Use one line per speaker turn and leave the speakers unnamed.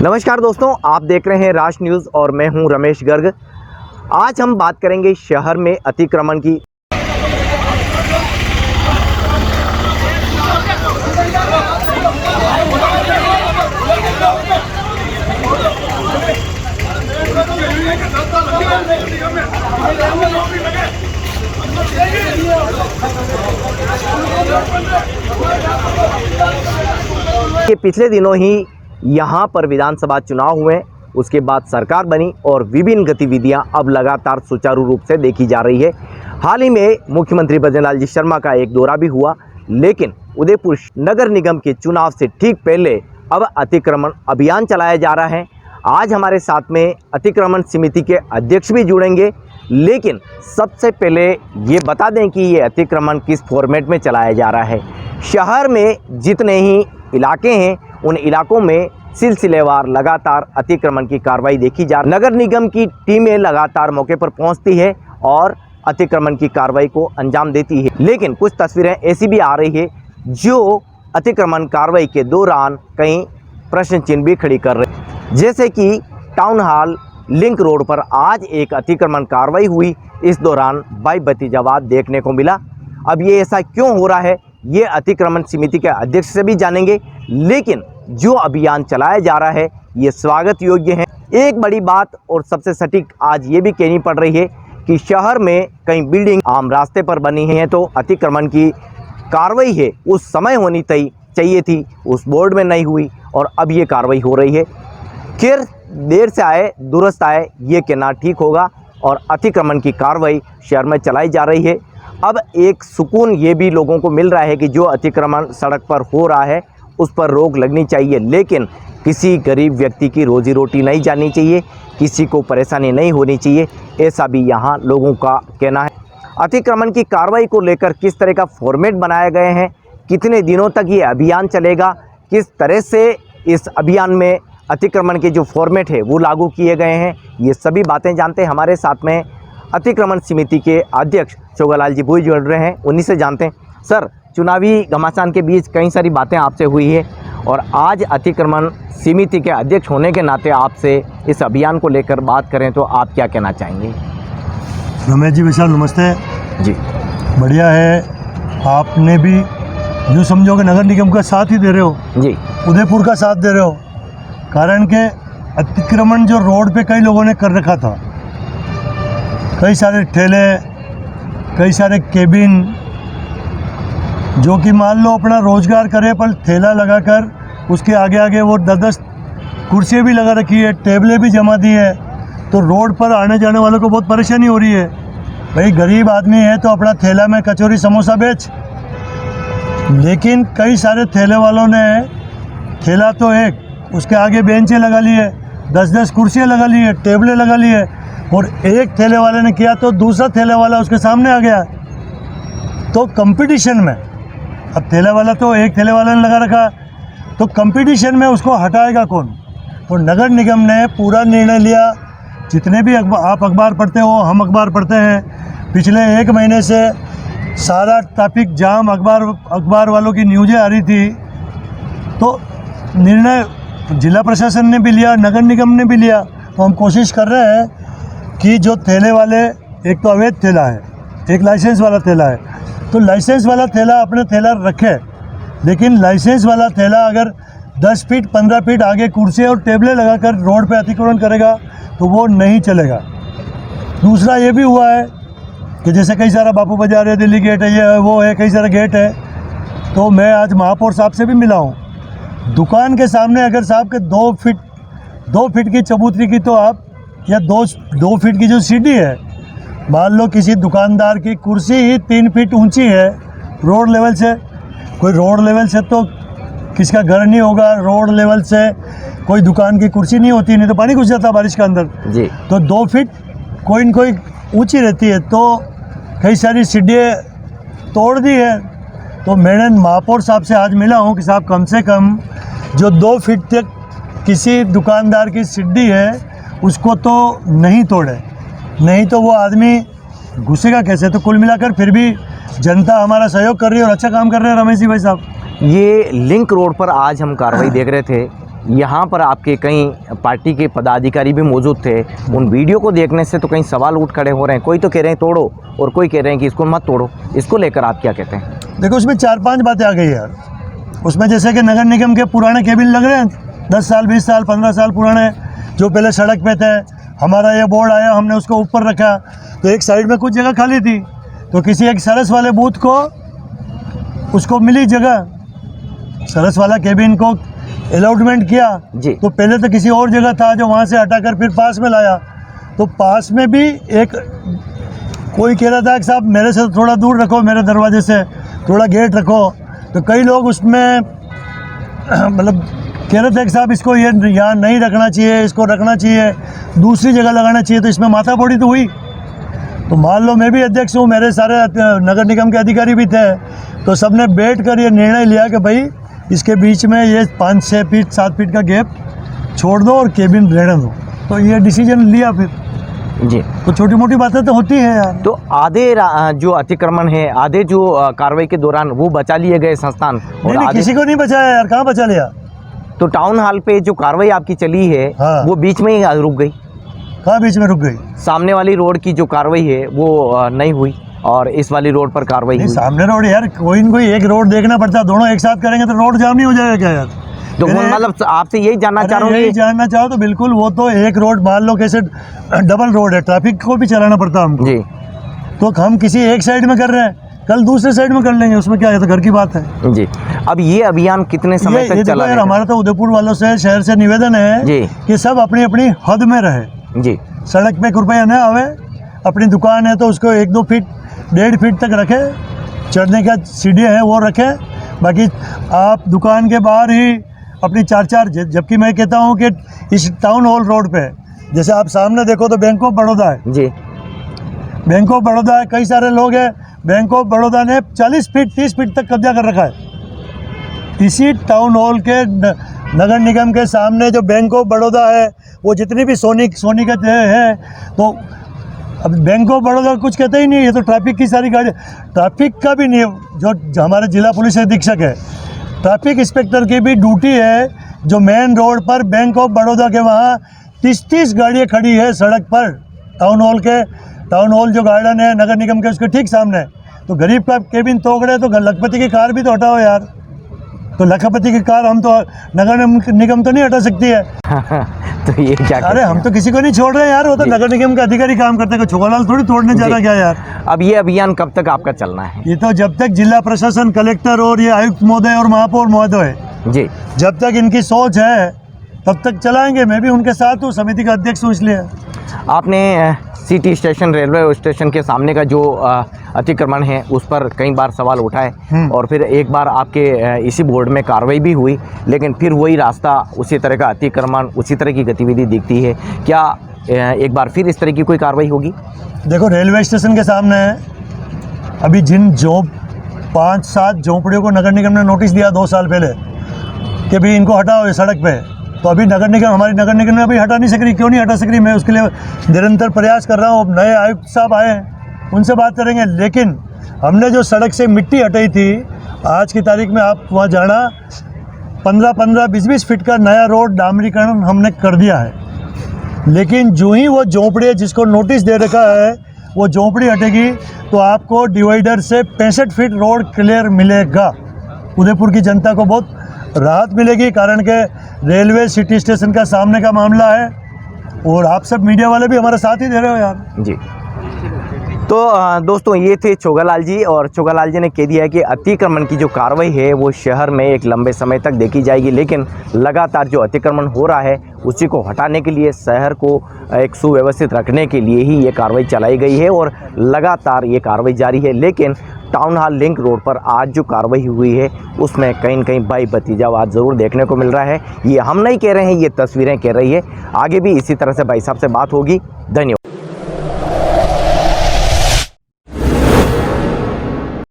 नमस्कार दोस्तों, आप देख रहे हैं राष्ट्र न्यूज़ और मैं हूं रमेश गर्ग। आज हम बात करेंगे शहर में अतिक्रमण की। कि पिछले दिनों ही यहाँ पर विधानसभा चुनाव हुए, उसके बाद सरकार बनी और विभिन्न गतिविधियाँ अब लगातार सुचारू रूप से देखी जा रही है। हाल ही में मुख्यमंत्री भजनलाल जी शर्मा का एक दौरा भी हुआ, लेकिन उदयपुर नगर निगम के चुनाव से ठीक पहले अब अतिक्रमण अभियान चलाया जा रहा है। आज हमारे साथ में अतिक्रमण समिति के अध्यक्ष भी जुड़ेंगे, लेकिन सबसे पहले ये बता दें कि ये अतिक्रमण किस फॉर्मेट में चलाया जा रहा है। शहर में जितने ही इलाके हैं उन इलाकों में सिलसिलेवार लगातार अतिक्रमण की कार्रवाई देखी जा रही है। नगर निगम की टीमें लगातार मौके पर पहुंचती है और अतिक्रमण की कार्रवाई को अंजाम देती है, लेकिन कुछ तस्वीरें ऐसी भी आ रही है जो अतिक्रमण कार्रवाई के दौरान कई प्रश्न चिन्ह भी खड़ी कर रहे हैं। जैसे कि टाउन हॉल लिंक रोड पर आज एक अतिक्रमण कार्रवाई हुई, इस दौरान भाई भतीजावाद देखने को मिला। अब ये ऐसा क्यों हो रहा है ये अतिक्रमण समिति के अध्यक्ष से भी जानेंगे, लेकिन जो अभियान चलाया जा रहा है ये स्वागत योग्य है। एक बड़ी बात और सबसे सटीक आज ये भी कहनी पड़ रही है कि शहर में कई बिल्डिंग आम रास्ते पर बनी हैं, तो अतिक्रमण की कार्रवाई है उस समय होनी चाहिए थी, उस बोर्ड में नहीं हुई और अब ये कार्रवाई हो रही है। खैर, देर से आए दुरुस्त आए ये कहना ठीक होगा और अतिक्रमण की कार्रवाई शहर में चलाई जा रही है। अब एक सुकून ये भी लोगों को मिल रहा है कि जो अतिक्रमण सड़क पर हो रहा है उस पर रोक लगनी चाहिए, लेकिन किसी गरीब व्यक्ति की रोजी रोटी नहीं जानी चाहिए, किसी को परेशानी नहीं होनी चाहिए, ऐसा भी यहाँ लोगों का कहना है। अतिक्रमण की कार्रवाई को लेकर किस तरह का फॉर्मेट बनाए गए हैं, कितने दिनों तक ये अभियान चलेगा, किस तरह से इस अभियान में अतिक्रमण के जो फॉर्मेट है वो लागू किए गए हैं, ये सभी बातें जानते हैं। हमारे साथ में अतिक्रमण समिति के अध्यक्ष चोगालाल जी भुई जुड़ रहे हैं, उन्हीं से जानते हैं। सर, चुनावी घमासान के बीच कई सारी बातें आपसे हुई है और आज अतिक्रमण समिति के अध्यक्ष होने के नाते आपसे इस अभियान को लेकर बात करें तो आप क्या कहना चाहेंगे?
रमेश जी विशाल नमस्ते
जी।
बढ़िया है, आपने भी यूँ समझो कि नगर निगम का साथ ही दे रहे हो
जी,
उदयपुर का साथ दे रहे हो। कारण के अतिक्रमण जो रोड पे कई लोगों ने कर रखा था, कई सारे ठेले, कई सारे केबिन, जो कि मान लो अपना रोजगार करे पर ठेला लगाकर उसके आगे आगे वो 10-10 कुर्सियाँ भी लगा रखी है, टेबलें भी जमा दी है, तो रोड पर आने जाने वालों को बहुत परेशानी हो रही है। भाई गरीब आदमी है तो अपना ठेला में कचौरी समोसा बेच, लेकिन कई सारे ठेले वालों ने ठेला तो एक, उसके आगे बेंचें लगा ली है, 10-10 कुर्सियाँ लगा ली है, टेबलें लगा ली है, और एक ठेले वाले ने किया तो दूसरा ठेले वाला उसके सामने आ गया। तो कंपटीशन में, अब ठेला वाला तो एक ठेले वाले ने लगा रखा, तो कंपटीशन में उसको हटाएगा कौन? तो नगर निगम ने पूरा निर्णय लिया। जितने भी आप अखबार पढ़ते हो, हम अखबार पढ़ते हैं, पिछले 1 महीने से सारा ट्रैफिक जाम अखबार वालों की न्यूज़ें आ रही थी। तो निर्णय जिला प्रशासन ने भी लिया, नगर निगम ने भी लिया। तो हम कोशिश कर रहे हैं कि जो ठेले वाले, एक तो अवैध ठेला है, एक लाइसेंस वाला ठेला है, तो लाइसेंस वाला ठेला अपने ठेला रखे, लेकिन लाइसेंस वाला ठेला अगर 10 फीट 15 फीट आगे कुर्सी और टेबलें लगाकर रोड पे अतिक्रमण करेगा तो वो नहीं चलेगा। दूसरा ये भी हुआ है कि जैसे कई सारा बापू बाजार है, दिल्ली गेट है, ये वो है, कई सारा गेट है। तो मैं आज महापौर साहब से भी मिला हूँ। दुकान के सामने अगर साहब के 2 फीट की चबूतरी की, तो आप या 2 फीट की जो सीढ़ी है, मान लो किसी दुकानदार की कुर्सी ही 3 फीट ऊंची है रोड लेवल से, कोई रोड लेवल से तो किसका घर नहीं होगा, रोड लेवल से कोई दुकान की कुर्सी नहीं होती, नहीं तो पानी घुस जाता बारिश के अंदर जी। तो 2 फीट कोई न कोई ऊंची रहती है, तो कई सारी सीढ़ियाँ तोड़ दी है। तो मैंने महापौर साहब से आज मिला हूँ कि साहब कम से कम जो 2 फीट तक किसी दुकानदार की सीढ़ी है उसको तो नहीं तोड़े, नहीं तो वो आदमी घुसेगा कैसे। तो कुल मिलाकर फिर भी जनता हमारा सहयोग कर रही है और अच्छा काम कर रहे हैं रमेश जी भाई साहब।
ये लिंक रोड पर आज हम कार्रवाई देख रहे थे, यहाँ पर आपके कई पार्टी के पदाधिकारी भी मौजूद थे। उन वीडियो को देखने से तो कई सवाल उठ खड़े हो रहे हैं। कोई तो कह रहे हैं तोड़ो और कोई कह रहे हैं कि इसको मत तोड़ो। इसको लेकर आप क्या कहते हैं?
देखो, उसमें 4-5 बातें आ गई यार। उसमें जैसे कि नगर निगम के पुराने केबिन लग रहे हैं, 10 साल 20 साल 15 साल पुराने, जो पहले सड़क पे थे। हमारा ये बोर्ड आया, हमने उसको ऊपर रखा, तो एक साइड में कुछ जगह खाली थी, तो किसी एक सरस वाले बूथ को उसको मिली जगह, सरस वाला केबिन को अलॉटमेंट किया
जी।
तो पहले तो किसी और जगह था, जो वहाँ से हटाकर फिर पास में लाया। तो पास में भी एक कोई कह रहा था कि साहब मेरे से थोड़ा दूर रखो, मेरे दरवाजे से थोड़ा गेट रखो। तो कई लोग उसमें मतलब कह रहे थे कि साहब इसको ये यहाँ नहीं रखना चाहिए, इसको रखना चाहिए, दूसरी जगह लगाना चाहिए। तो इसमें माथापोड़ी तो हुई। तो मान लो मैं भी अध्यक्ष हूँ, मेरे सारे नगर निगम के अधिकारी भी थे, तो सबने बैठ कर ये निर्णय लिया कि भाई इसके बीच में ये 5-6 फीट 7 फीट का गैप छोड़ दो और केबिन रहने दो। तो ये डिसीजन लिया फिर
जी।
तो छोटी मोटी बातें तो होती हैं यार।
तो आधे जो अतिक्रमण है, आधे जो कार्रवाई के दौरान वो बचा लिए गए संस्थान, और
नहीं,
आधे
किसी को नहीं बचाया यार, कहाँ बचा लिया?
तो टाउन हॉल पे जो कार्रवाई आपकी चली है
हाँ।
वो बीच में ही रुक गई।
कहाँ बीच में रुक गई?
सामने वाली रोड की जो कार्रवाई है वो नहीं हुई और इस वाली रोड पर कार्रवाई
नहीं,
हुई।
सामने रोड यार, कोई न कोई एक रोड देखना पड़ता है, दोनों एक साथ करेंगे तो रोड जाम नहीं हो जाएगा क्या यार?
तो वो मतलब आपसे यही जानना चाह रहा हूँ,
यही जानना चाहो तो बिल्कुल, वो तो एक रोड मान लो कैसे डबल रोड है, ट्रैफिक को भी चलाना पड़ता है हमको
जी।
तो हम किसी एक साइड में कर रहे हैं, कल दूसरे साइड में कर लेंगे, उसमें क्या है, तो घर की बात है
जी। अब ये अभियान कितने समय तक
ये
चला
देखो यार, हमारा तो उदयपुर वालों से, शहर से निवेदन है
जी
कि सब अपनी अपनी हद में रहे
जी।
सड़क पे कृपया न आवे। अपनी दुकान है तो उसको 1-2 फीट 1.5 फीट तक रखे, चढ़ने का सीढ़ियाँ है वो रखे, बाकी आप दुकान के बाहर ही अपनी 4-4, जबकि मैं कहता हूँ कि इस टाउन हॉल रोड पे जैसे आप सामने देखो तो बैंक ऑफ बड़ौदा है
जी।
बैंक ऑफ बड़ौदा है, कई सारे लोग हैं, बैंक ऑफ बड़ौदा ने 40 फीट 30 फीट तक कब्जा कर रखा है। इसी टाउन हॉल के नगर निगम के सामने जो बैंक ऑफ बड़ौदा है, वो जितनी भी सोनीगत है, तो अब बैंक ऑफ बड़ौदा कुछ कहते ही नहीं, ये तो ट्रैफिक की सारी गाड़ी, ट्रैफिक का भी नहीं, जो हमारे जिला पुलिस अधीक्षक है, ट्रैफिक इंस्पेक्टर की भी ड्यूटी है, जो मेन रोड पर बैंक ऑफ बड़ौदा के वहाँ 30-30 गाड़ियाँ खड़ी है सड़क पर, टाउन हॉल जो गार्डन है नगर निगम के उसके ठीक सामने। तो गरीब का केबिन तोड़ रहे तो लखपति की कार भी तो हटाओ यार। तो लखपति की कार हम तो नगर निगम तो नहीं हटा सकती है।
तो ये क्या?
अरे हम तो किसी को नहीं छोड़ रहे यार, वो तो नगर निगम के अधिकारी काम करते हैं, छोगालाल थोड़ी तोड़ने जा रहा क्या यार।
अब ये अभियान कब तक आपका चलना है?
ये तो जब तक जिला प्रशासन, कलेक्टर और ये आयुक्त महोदय और महापौर महोदय
जी,
जब तक इनकी सोच है तब तक चलाएंगे। मैं भी उनके साथ हूँ, समिति का अध्यक्ष हूँ। इसलिए
आपने सिटी स्टेशन, रेलवे स्टेशन के सामने का जो अतिक्रमण है उस पर कई बार सवाल उठाए और फिर एक बार आपके इसी बोर्ड में कार्रवाई भी हुई, लेकिन फिर वही रास्ता, उसी तरह का अतिक्रमण, उसी तरह की गतिविधि दिखती है। क्या एक बार फिर इस तरह की कोई कार्रवाई होगी?
देखो, रेलवे स्टेशन के सामने अभी जिन 5-7 झोंपड़ियों को नगर निगम ने नोटिस दिया 2 साल पहले कि भाई इनको हटाओ ये सड़क पे, तो अभी हमारी नगर निगम ने अभी हटा नहीं सक रही। क्यों नहीं हटा सक रही? मैं उसके लिए निरंतर प्रयास कर रहा हूँ। नए आयुक्त साहब आए हैं, उनसे बात करेंगे। लेकिन हमने जो सड़क से मिट्टी हटाई थी, आज की तारीख में आप वहाँ जाना, 15-15, 20-20 फीट का नया रोड डामरीकरण हमने कर दिया है। लेकिन जो ही वो झोंपड़ी जिसको नोटिस दे रखा है वो झोंपड़ी हटेगी तो आपको डिवाइडर से 65 फीट रोड क्लियर मिलेगा। उदयपुर की जनता को बहुत राहत मिलेगी, कारण के रेलवे सिटी स्टेशन का सामने का मामला है और आप सब मीडिया वाले भी हमारा साथ ही दे रहे हो यार
जी। तो दोस्तों, ये थे छोगालाल जी, और छोगालाल जी ने कह दिया है कि अतिक्रमण की जो कार्रवाई है वो शहर में एक लंबे समय तक देखी जाएगी, लेकिन लगातार जो अतिक्रमण हो रहा है उसी को हटाने के लिए, शहर को एक सुव्यवस्थित रखने के लिए ही ये कार्रवाई चलाई गई है और लगातार ये कार्रवाई जारी है। लेकिन टाउन हॉल लिंक रोड पर आज जो कार्रवाई हुई है उसमें कहीं न कहीं भाई भतीजावाद ज़रूर देखने को मिल रहा है। ये हम नहीं कह रहे हैं, ये तस्वीरें कह रही है। आगे भी इसी तरह से भाई साहब से बात होगी। धन्यवाद।